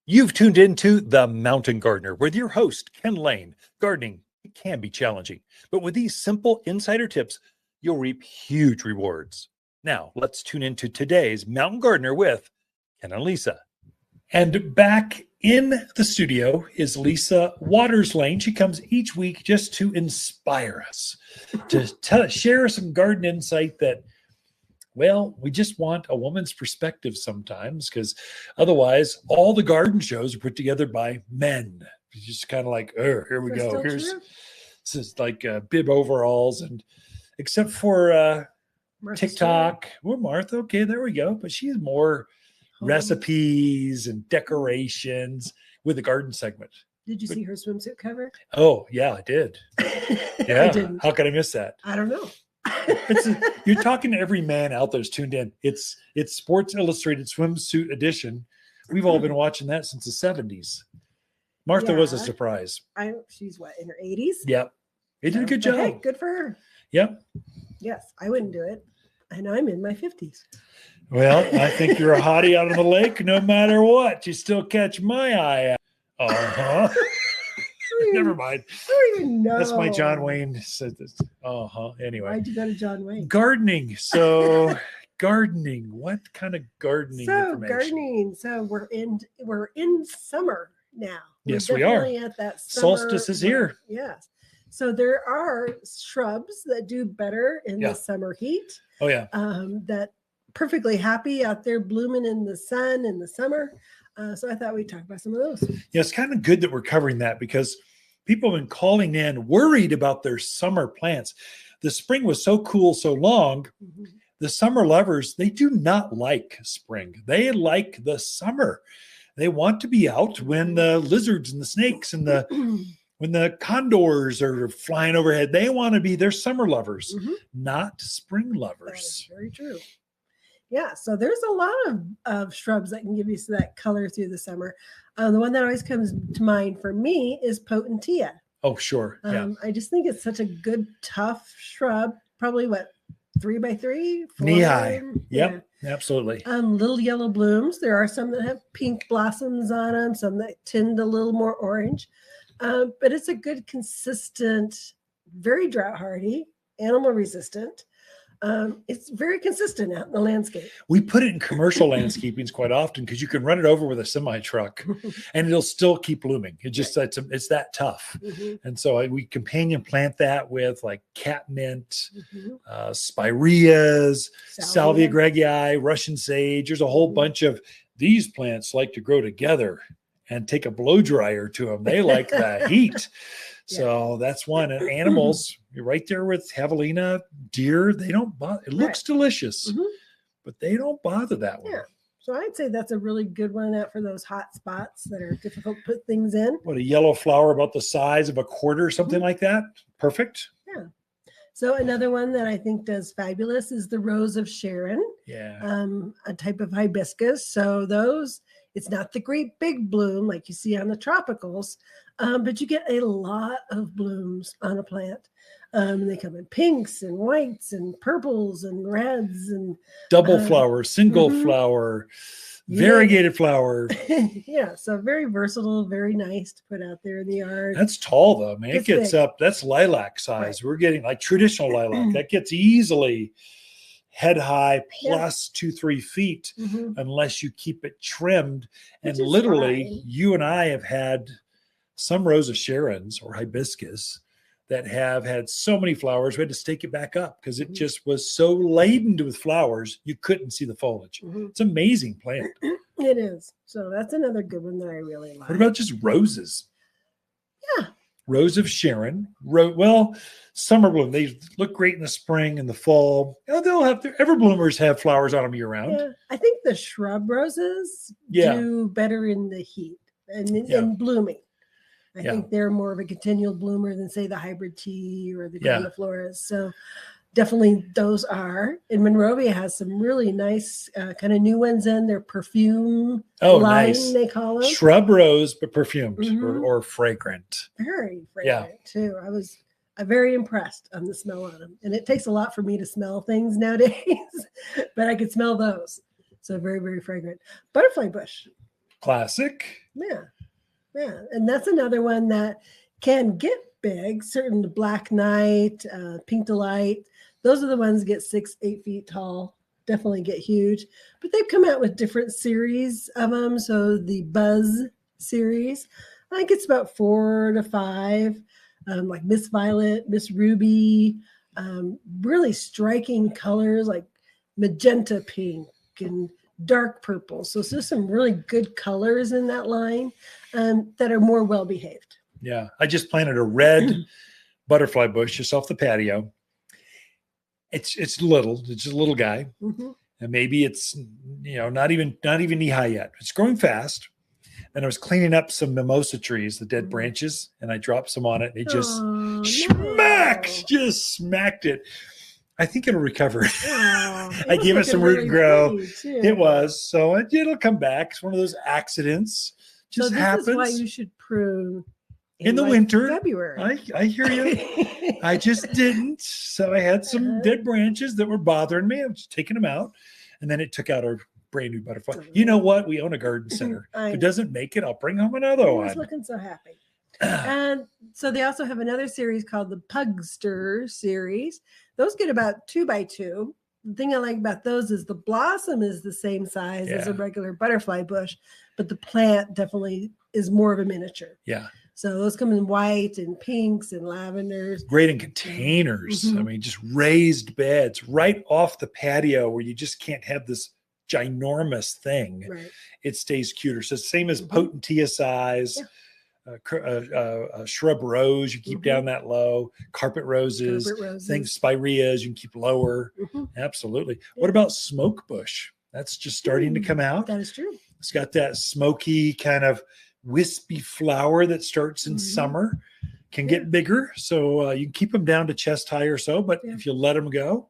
You've tuned into The Mountain Gardener with your host, Ken Lane. Gardening, it can be challenging, but with these simple insider tips, you'll reap huge rewards. Now, let's tune into today's Mountain Gardener with Ken and Lisa. And back in the studio is Lisa Watters-Lain. She comes each week just to inspire us, to share some garden insight that, well, we just want a woman's perspective sometimes, because otherwise all the garden shows are put together by men. It's just kind of like, oh, here we go. This is like bib overalls, and except for TikTok. Well, Martha, okay, there we go. But she's more recipes and decorations with the garden segment. Did you see her swimsuit cover? Oh, yeah, I did. Yeah. I didn't. How could I miss that? I don't know. You're talking to every man out there's tuned in. It's Sports Illustrated swimsuit edition. We've all been watching that since the 70s. Martha was a surprise. She's what, in her 80s? Yep. They did a good job. Hey, good for her. Yep. Yes, I wouldn't do it. And I'm in my 50s. Well, I think you're a hottie out on the lake. No matter what, you still catch my eye. Uh-huh. Never mind. I don't even know. That's my John Wayne said this. Anyway. Why'd you go to John Wayne? Gardening. So gardening. What kind of gardening information? Gardening. So we're in summer now. Yes, we are. At that summer, solstice is here. Yes. So there are shrubs that do better in the summer heat. Oh yeah. That perfectly happy out there blooming in the sun in the summer. So I thought we'd talk about some of those. Yeah, it's kind of good that we're covering that, because people have been calling in worried about their summer plants. The spring was so cool so long. Mm-hmm. The summer lovers, they do not like spring. They like the summer. They want to be out when the lizards and the snakes and when the condors are flying overhead. They want to be, they're summer lovers, not spring lovers. That is very true. Yeah, so there's a lot of shrubs that can give you that color through the summer. The one that always comes to mind for me is Potentia. Oh, sure. Yeah. I just think it's such a good, tough shrub. Probably 3x3? Knee high. Yep, absolutely. Little yellow blooms. There are some that have pink blossoms on them, some that tend a little more orange. But it's a good, consistent, very drought hardy, animal resistant. It's very consistent out in the landscape. We put it in commercial landscapings quite often because you can run it over with a semi truck and it'll still keep blooming. It just it's that tough. Mm-hmm. And so we companion plant that with like catmint, spireas, salvia gregii, Russian sage. There's a whole bunch of these plants like to grow together and take a blow dryer to them. They like the heat. So that's one. And animals, you're right there with javelina, deer. They don't bother. It looks delicious, but they don't bother that one. Yeah. So I'd say that's a really good one out for those hot spots that are difficult to put things in. What, a yellow flower about the size of a quarter, something like that? Perfect. Yeah. So another one that I think does fabulous is the Rose of Sharon. Yeah. A type of hibiscus. So those, it's not the great big bloom like you see on the tropicals, but you get a lot of blooms on a plant. They come in pinks and whites and purples and reds and double flower, single flower, variegated flower. Yeah, so very versatile, very nice to put out there in the yard. That's tall though, man. It gets big. Up. That's lilac size. Right. We're getting like traditional lilac. That gets easily head high plus 2-3 feet unless you keep it trimmed. And literally, you and I have had some Rose of Sharon's or hibiscus that have had so many flowers, we had to stake it back up because it just was so laden with flowers, you couldn't see the foliage. It's an amazing plant. It is. So that's another good one that I really like. What about just roses? Yeah. Rose of Sharon. Well, summer bloom. They look great in the spring and the fall. They'll have everbloomers have flowers on them year round. Yeah. I think the shrub roses do better in the heat and in blooming. I think they're more of a continual bloomer than, say, the hybrid tea or the grandifloras. So definitely those are. And Monrovia has some really nice kind of new ones in their perfume line, nice. They call them. Shrub rose, but perfumed or fragrant. Very fragrant, too. I was very impressed on the smell on them. And it takes a lot for me to smell things nowadays, but I could smell those. So very, very fragrant. Butterfly bush. Classic. Yeah. Yeah. And that's another one that can get big. Certain Black Knight, Pink Delight, those are the ones that get 6-8 feet tall. Definitely get huge. But they've come out with different series of them. So the Buzz series, I think it's about 4 to 5. Like Miss Violet, Miss Ruby, really striking colors like magenta pink and dark purple. So there's some really good colors in that line that are more well behaved. Yeah, I just planted a red butterfly bush just off the patio. It's little. It's just a little guy, and maybe it's not even knee high yet. It's growing fast. And I was cleaning up some mimosa trees, the dead branches, and I dropped some on it. And it just smacked it. I think it'll recover. I gave it some root and grow. It was. So it'll come back. It's one of those accidents. Just happens. This is why you should prune in the winter. February. I hear you. I just didn't. So I had some dead branches that were bothering me. I was taking them out. And then it took out our brand new butterfly. You know what? We own a garden center. If it doesn't make it, I'll bring home another one. I was looking so happy. And so they also have another series called the Pugster series. Those get about 2 by 2. The thing I like about those is the blossom is the same size as a regular butterfly bush, but the plant definitely is more of a miniature. Yeah. So those come in white and pinks and lavenders. Great in containers. I mean, just raised beds right off the patio where you just can't have this ginormous thing. Right. It stays cuter. So same as Potentia size. Shrub rose, you keep down that low. Carpet roses, things, spireas, you can keep lower. Absolutely. What about smoke bush? That's just starting to come out. That is true. It's got that smoky kind of wispy flower that starts in summer. Can get bigger, so you can keep them down to chest high or so. But if you let them go,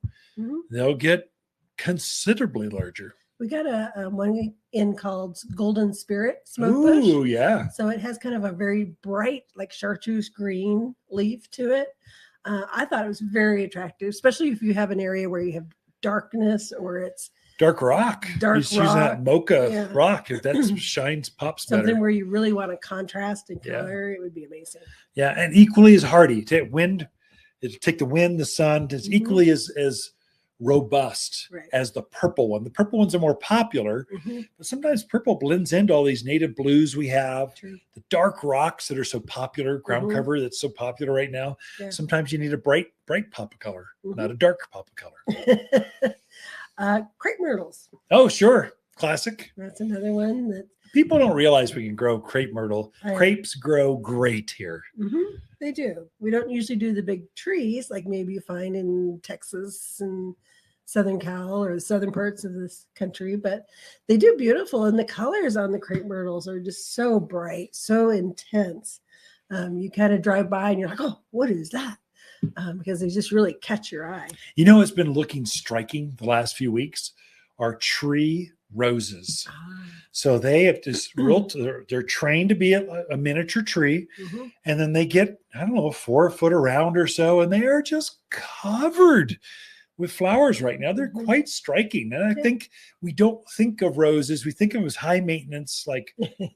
they'll get considerably larger. We got a one in called Golden Spirit Smoke Bush. Ooh, yeah. So it has kind of a very bright, like chartreuse green leaf to it. I thought it was very attractive, especially if you have an area where you have darkness or it's dark rock. Using that mocha rock. If that shines, pops something better. Where you really want a contrast in color, it would be amazing. Yeah, and equally as hardy. It'll take the wind, the sun. It's equally as robust as the purple one. The purple ones are more popular, but sometimes purple blends into all these native blues we have. True. The dark rocks that are so popular, ground cover that's so popular right now. Yeah. Sometimes you need a bright pop of color, not a dark pop of color. Crepe myrtles. Oh, sure. Classic. That's another one that people don't realize we can grow crepe myrtle. Crepes grow great here. They do. We don't usually do the big trees like maybe you find in Texas and Southern Cal or the southern parts of this country, but they do beautiful. And the colors on the crepe myrtles are just so bright, so intense. You kind of drive by and you're like, oh, what is that? Because they just really catch your eye. You know, it's been looking striking the last few weeks are tree roses. So they have this they're trained to be a miniature tree, and then they get, I don't know, 4 foot around or so, and they are just covered with flowers right now. They're quite striking. And I think we don't think of roses. We think of them as high maintenance, like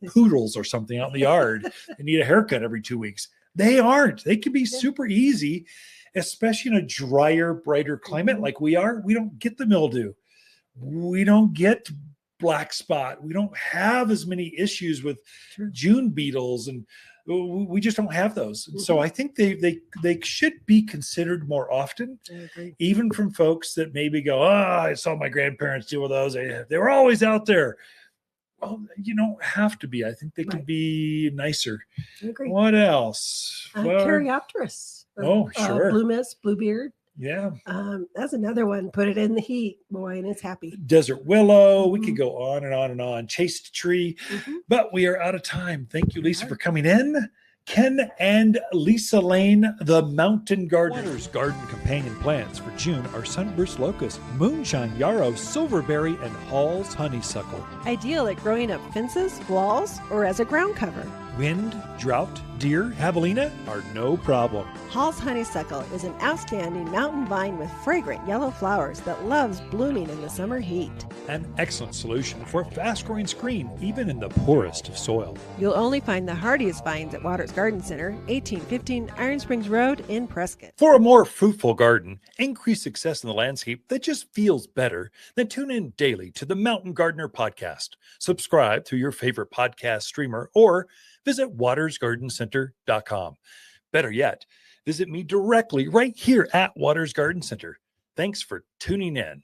poodles or something out in the yard. They need a haircut every 2 weeks. They aren't. They can be super easy, especially in a drier, brighter climate like we are. We don't get the mildew. We don't get black spot. We don't have as many issues with June beetles, and we just don't have those. So I think they should be considered more often, even from folks that maybe go, I saw my grandparents deal with those. They were always out there. Well, you don't have to be. I think they can be nicer. What else? Caryopteris. Oh, sure. Blue mist, bluebeard. Yeah. That's another one. Put it in the heat, boy, and it's happy. Desert willow. We could go on and on and on. Chased tree. But we are out of time. Thank you, Lisa, for coming in. Ken and Lisa Lane, the Mountain Gardener. Watters Garden companion plants for June are sunburst locust, moonshine yarrow, silverberry, and Hall's honeysuckle. Ideal at growing up fences, walls, or as a ground cover. Wind, drought, deer, javelina are no problem. Hall's honeysuckle is an outstanding mountain vine with fragrant yellow flowers that loves blooming in the summer heat. An excellent solution for fast-growing screen, even in the poorest of soil. You'll only find the hardiest vines at Watters Garden Center, 1815 Iron Springs Road in Prescott. For a more fruitful garden, increase success in the landscape that just feels better, then tune in daily to the Mountain Gardener podcast. Subscribe through your favorite podcast streamer or visit wattersgardencenter.com. Better yet, visit me directly right here at Watters Garden Center. Thanks for tuning in.